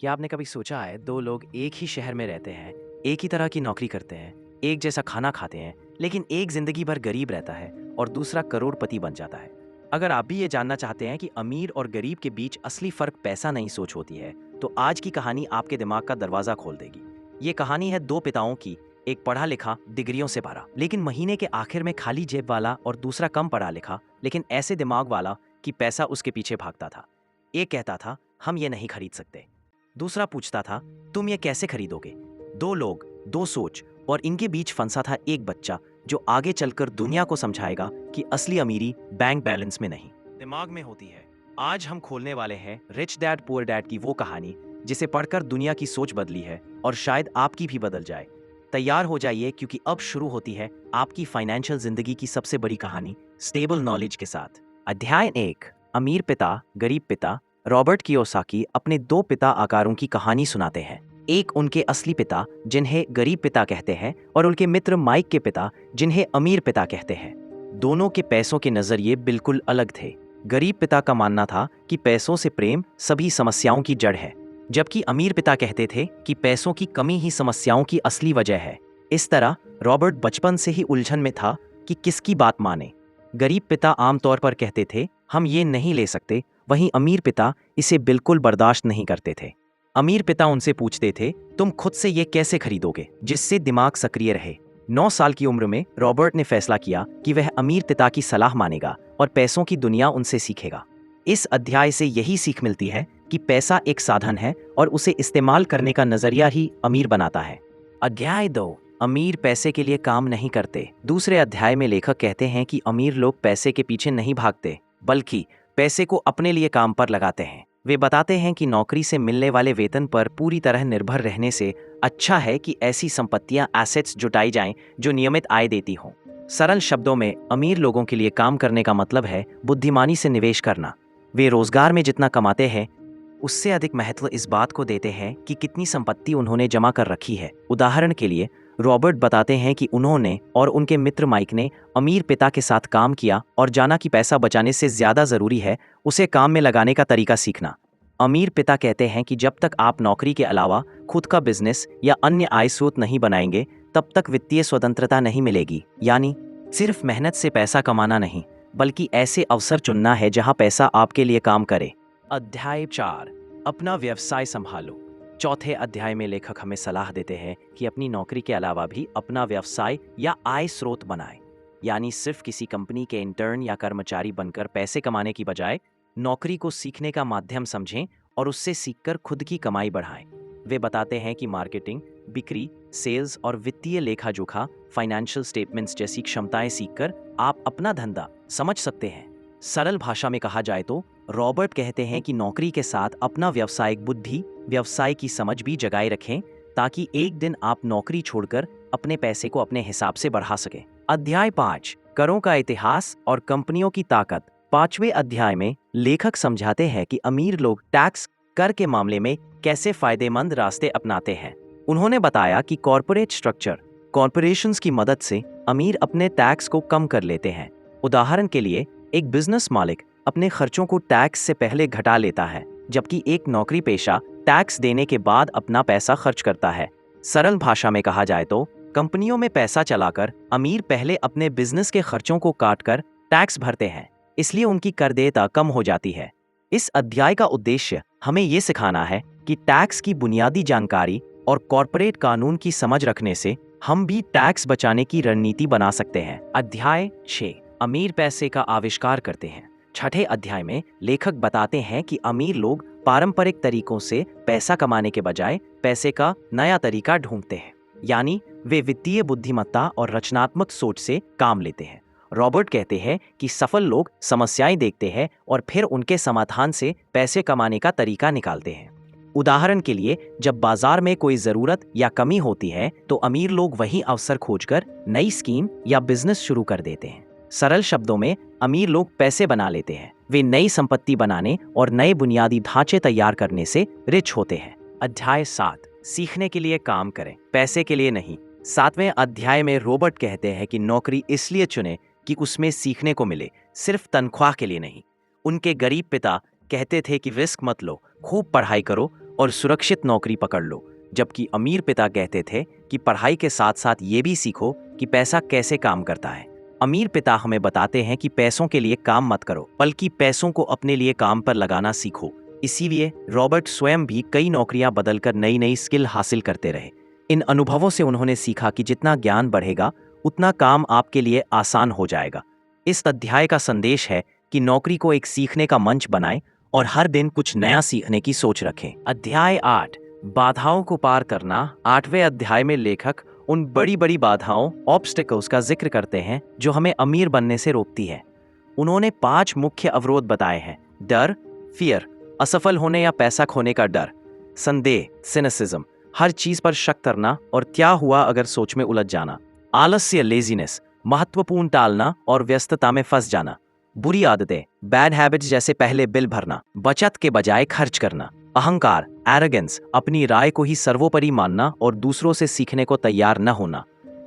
क्या आपने कभी सोचा है दो लोग एक ही शहर में रहते हैं, एक ही तरह की नौकरी करते हैं, एक जैसा खाना खाते हैं, लेकिन एक जिंदगी भर गरीब रहता है और दूसरा करोड़पति बन जाता है। अगर आप भी ये जानना चाहते हैं कि अमीर और गरीब के बीच असली फर्क पैसा नहीं सोच होती है, तो आज की कहानी आपके दिमाग का दरवाजा खोल देगी। ये कहानी है दो पिताओं की, एक पढ़ा लिखा डिग्रियों से भरा लेकिन महीने के आखिर में खाली जेब वाला, और दूसरा कम पढ़ा लिखा लेकिन ऐसे दिमाग वाला कि पैसा उसके पीछे भागता था। एक कहता था हम ये नहीं खरीद सकते, दूसरा पूछता था तुम ये कैसे खरीदोगे। दो लोग, दो सोच, और इनके बीच फंसा था एक बच्चा जो आगे चलकर दुनिया को समझाएगा कि असली अमीरी बैंक बैलेंस में नहीं, दिमाग में होती है। आज हम खोलने वाले हैं रिच डैड पुअर डैड की वो कहानी जिसे पढ़कर दुनिया की सोच बदली है और शायद आपकी भी बदल जाए। तैयार हो जाइए क्योंकि अब शुरू होती है आपकी फाइनेंशियल जिंदगी की सबसे बड़ी कहानी, स्टेबल नॉलेज के साथ। अध्याय 1, अमीर पिता गरीब पिता। रॉबर्ट कियोसाकी अपने दो पिता आकारों की कहानी सुनाते हैं। एक उनके असली पिता जिन्हें गरीब पिता कहते हैं, और उनके मित्र माइक के पिता जिन्हें अमीर पिता कहते हैं। दोनों के पैसों के नजरिए बिल्कुल अलग थे। गरीब पिता का मानना था कि पैसों से प्रेम सभी समस्याओं की जड़ है, जबकि अमीर पिता कहते थे कि पैसों की कमी ही समस्याओं की असली वजह है। इस तरह रॉबर्ट बचपन से ही उलझन में था कि किसकी बात माने। गरीब पिता आमतौर पर कहते थे हम ये नहीं ले सकते, वहीं अमीर पिता इसे बिल्कुल बर्दाश्त नहीं करते थे। अमीर पिता उनसे पूछते थे तुम खुद से ये कैसे खरीदोगे जिससे दिमाग सक्रिय रहे। 9 साल की उम्र में रॉबर्ट ने फैसला किया कि वह अमीर पिता की सलाह मानेगा और पैसों की दुनिया उनसे सीखेगा। इस अध्याय से यही सीख मिलती है कि पैसा एक साधन है और उसे इस्तेमाल करने का नजरिया ही अमीर बनाता है। अध्याय 2, अमीर पैसे के लिए काम नहीं करते। दूसरे अध्याय में लेखक कहते हैं कि अमीर लोग पैसे के पीछे नहीं भागते, बल्कि पैसे को अपने लिए काम पर लगाते हैं। वे बताते हैं कि नौकरी से मिलने वाले वेतन पर पूरी तरह निर्भर रहने से अच्छा है कि ऐसी संपत्तियां, एसेट्स जुटाई जाएं जो नियमित आय देती हों। सरल शब्दों में अमीर लोगों के लिए काम करने का मतलब है बुद्धिमानी से निवेश करना। वे रोजगार में जितना कमाते हैं उससे अधिक महत्व इस बात को देते हैं कि कितनी संपत्ति उन्होंने जमा कर रखी है। उदाहरण के लिए रॉबर्ट बताते हैं कि उन्होंने और उनके मित्र माइक ने अमीर पिता के साथ काम किया और जाना कि पैसा बचाने से ज्यादा जरूरी है उसे काम में लगाने का तरीका सीखना। अमीर पिता कहते हैं कि जब तक आप नौकरी के अलावा खुद का बिजनेस या अन्य आय स्रोत नहीं बनाएंगे, तब तक वित्तीय स्वतंत्रता नहीं मिलेगी। यानी सिर्फ मेहनत से पैसा कमाना नहीं, बल्कि ऐसे अवसर चुनना है जहां पैसा आपके लिए काम करे। अध्याय 4, अपना व्यवसाय संभालो। चौथे अध्याय में लेखक हमें सलाह देते हैं कि अपनी नौकरी के अलावा भी अपना व्यवसाय या आय स्रोत बनाएं। यानी सिर्फ किसी कंपनी के इंटर्न या कर्मचारी बनकर पैसे कमाने की बजाय नौकरी को सीखने का माध्यम समझें और उससे सीखकर खुद की कमाई बढ़ाएं। वे बताते हैं कि मार्केटिंग, बिक्री, सेल्स और वित्तीय लेखा जोखा, फाइनेंशियल स्टेटमेंट्स जैसी क्षमताएं सीखकर आप अपना धंधा समझ सकते हैं। सरल भाषा में कहा जाए तो रॉबर्ट कहते हैं कि नौकरी के साथ अपना व्यावसायिक बुद्धि, व्यवसाय की समझ भी जगाए रखें, ताकि एक दिन आप नौकरी छोड़कर अपने पैसे को अपने हिसाब से बढ़ा सकें। अध्याय 5, करों का इतिहास और कंपनियों की ताकत। 5वें अध्याय में लेखक समझाते हैं कि अमीर लोग टैक्स कर के मामले में कैसे फायदेमंद रास्ते अपनाते हैं। उन्होंने बताया कि कॉर्पोरेट स्ट्रक्चर, कॉर्पोरेशंस की मदद से अमीर अपने टैक्स को कम कर लेते हैं। उदाहरण के लिए एक बिजनेस मालिक अपने खर्चों को टैक्स से पहले घटा लेता है, जबकि एक नौकरी पेशा टैक्स देने के बाद अपना पैसा खर्च करता है। सरल भाषा में कहा जाए तो कंपनियों में पैसा चलाकर अमीर पहले अपने बिजनेस के खर्चों को काटकर टैक्स भरते हैं, इसलिए उनकी कर देयता कम हो जाती है। इस अध्याय का उद्देश्य हमें ये सिखाना है कि टैक्स की बुनियादी जानकारी और कॉर्पोरेट कानून की समझ रखने से हम भी टैक्स बचाने की रणनीति बना सकते हैं। अध्याय 6, अमीर पैसे का आविष्कार करते हैं। छठे अध्याय में लेखक बताते हैं कि अमीर लोग पारंपरिक तरीकों से पैसा कमाने के बजाय पैसे का नया तरीका ढूंढते हैं, यानी वे वित्तीय बुद्धिमत्ता और रचनात्मक सोच से काम लेते हैं। रॉबर्ट कहते हैं कि सफल लोग समस्याएं देखते हैं और फिर उनके समाधान से पैसे कमाने का तरीका निकालते हैं। उदाहरण के लिए जब बाजार में कोई जरूरत या कमी होती है तो अमीर लोग वही अवसर खोजकर नई स्कीम या बिजनेस शुरू कर देते हैं। सरल शब्दों में अमीर लोग पैसे बना लेते हैं, वे नई संपत्ति बनाने और नए बुनियादी ढांचे तैयार करने से रिच होते हैं। अध्याय 7, सीखने के लिए काम करें, पैसे के लिए नहीं। 7वें अध्याय में रॉबर्ट कहते हैं कि नौकरी इसलिए चुने कि उसमें सीखने को मिले, सिर्फ तनख्वाह के लिए नहीं। उनके गरीब पिता कहते थे कि रिस्क मत लो, खूब पढ़ाई करो और सुरक्षित नौकरी पकड़ लो, जबकि अमीर पिता कहते थे कि पढ़ाई के साथ साथ ये भी सीखो कि पैसा कैसे काम करता है। अमीर पिता हमें बताते हैं कि पैसों के लिए काम मत करो, बल्कि पैसों को अपने लिए काम पर लगाना सीखो। इसीलिए रॉबर्ट स्वयं भी कई नौकरियां बदलकर नई नई स्किल हासिल करते रहे। इन अनुभवों से उन्होंने सीखा कि जितना ज्ञान बढ़ेगा उतना काम आपके लिए आसान हो जाएगा। इस अध्याय का संदेश है कि नौकरी को एक सीखने का मंच बनाएं और हर दिन कुछ नया सीखने की सोच रखें। अध्याय 8, बाधाओं को पार करना। 8वें अध्याय में लेखक उन बड़ी बड़ी बाधाओं, ऑब्स्टेकल्स का जिक्र करते हैं जो हमें अमीर बनने से रोकती है। उन्होंने 5 मुख्य अवरोध बताए हैं। डर, फियर, असफल होने या पैसा खोने का डर। संदेह, सिनिसिज्म, हर चीज पर शक करना और क्या हुआ अगर सोच में उलझ जाना। आलस्य, लेजीनेस, महत्वपूर्ण टालना और व्यस्तता में फंस जाना। बुरी आदतें, बैड हैबिट्स जैसे पहले बिल भरना, बचत के बजाय खर्च करना। अहंकार, एरोगेंस, अपनी राय को ही सर्वोपरि मानना और दूसरों से सीखने को तैयार न होना।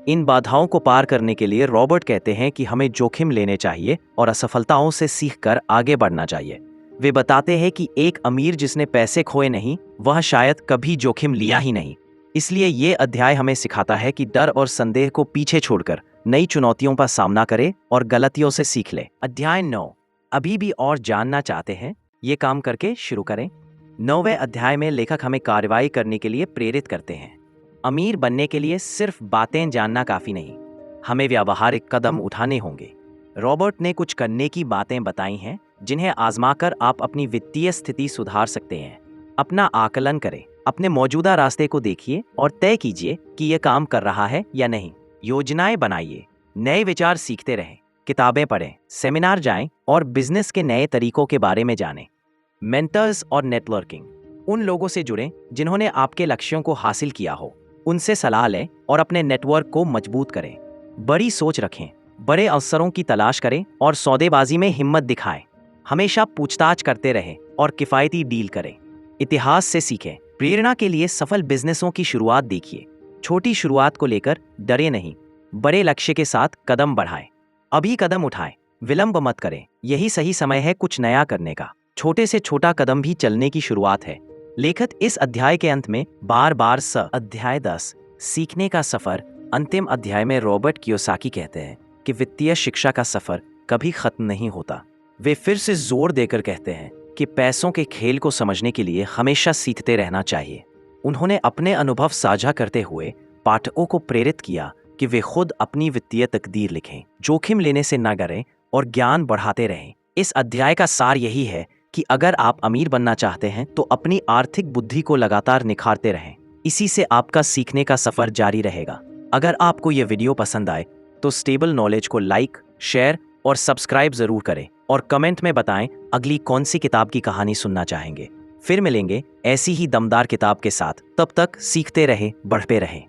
इन बाधाओं को पार करने के लिए रॉबर्ट कहते हैं कि हमें जोखिम लेने चाहिए और असफलताओं से सीखकर आगे बढ़ना चाहिए। वे बताते हैं कि एक अमीर जिसने पैसे खोए नहीं, वह शायद कभी जोखिम लिया ही नहीं। इसलिए ये अध्याय हमें सिखाता है कि डर और संदेह को पीछे छोड़कर नई चुनौतियों का सामना करें और गलतियों से सीख ले। अध्याय 9, अभी भी और जानना चाहते हैं? ये काम करके शुरू करें। 9वें अध्याय में लेखक हमें कार्रवाई करने के लिए प्रेरित करते हैं। अमीर बनने के लिए सिर्फ बातें जानना काफी नहीं, हमें व्यावहारिक कदम उठाने होंगे। रॉबर्ट ने कुछ करने की बातें बताई हैं जिन्हें आजमाकर आप अपनी वित्तीय स्थिति सुधार सकते हैं। अपना आकलन करें, अपने मौजूदा रास्ते को देखिए और तय कीजिए कि यह काम कर रहा है या नहीं। योजनाएं बनाइए, नए विचार सीखते रहें, किताबें पढ़ें, सेमिनार जाएं और बिजनेस के नए तरीकों के बारे में जानें। मेंटर्स और नेटवर्किंग, उन लोगों से जुड़ें जिन्होंने आपके लक्ष्यों को हासिल किया हो, उनसे सलाह लें और अपने नेटवर्क को मजबूत करें। बड़ी सोच रखें, बड़े अवसरों की तलाश करें और सौदेबाजी में हिम्मत दिखाएं। हमेशा पूछताछ करते रहें और किफायती डील करें। इतिहास से सीखें, प्रेरणा के लिए सफल बिजनेसों की शुरुआत देखिए। छोटी शुरुआत को लेकर डरे नहीं, बड़े लक्ष्य के साथ कदम बढ़ाएं। अभी कदम उठाएं, विलंब मत करें, यही सही समय है कुछ नया करने का। छोटे से छोटा कदम भी चलने की शुरुआत है। लेखक इस अध्याय के अंत में बार बार अध्याय 10, सीखने का सफर। अंतिम अध्याय में रॉबर्ट कियोसाकी कहते हैं कि वित्तीय शिक्षा का सफर कभी खत्म नहीं होता। वे फिर से जोर देकर कहते हैं कि पैसों के खेल को समझने के लिए हमेशा सीखते रहना चाहिए। उन्होंने अपने अनुभव साझा करते हुए पाठकों को प्रेरित किया कि वे खुद अपनी वित्तीय तकदीर लिखें, जोखिम लेने से न डरें और ज्ञान बढ़ाते रहें। इस अध्याय का सार यही है कि अगर आप अमीर बनना चाहते हैं तो अपनी आर्थिक बुद्धि को लगातार निखारते रहें। इसी से आपका सीखने का सफर जारी रहेगा। अगर आपको यह वीडियो पसंद आए तो स्टेबल नॉलेज को लाइक, शेयर और सब्सक्राइब जरूर करें और कमेंट में बताएं अगली कौन सी किताब की कहानी सुनना चाहेंगे। फिर मिलेंगे ऐसी ही दमदार किताब के साथ। तब तक सीखते रहें, बढ़ते रहें।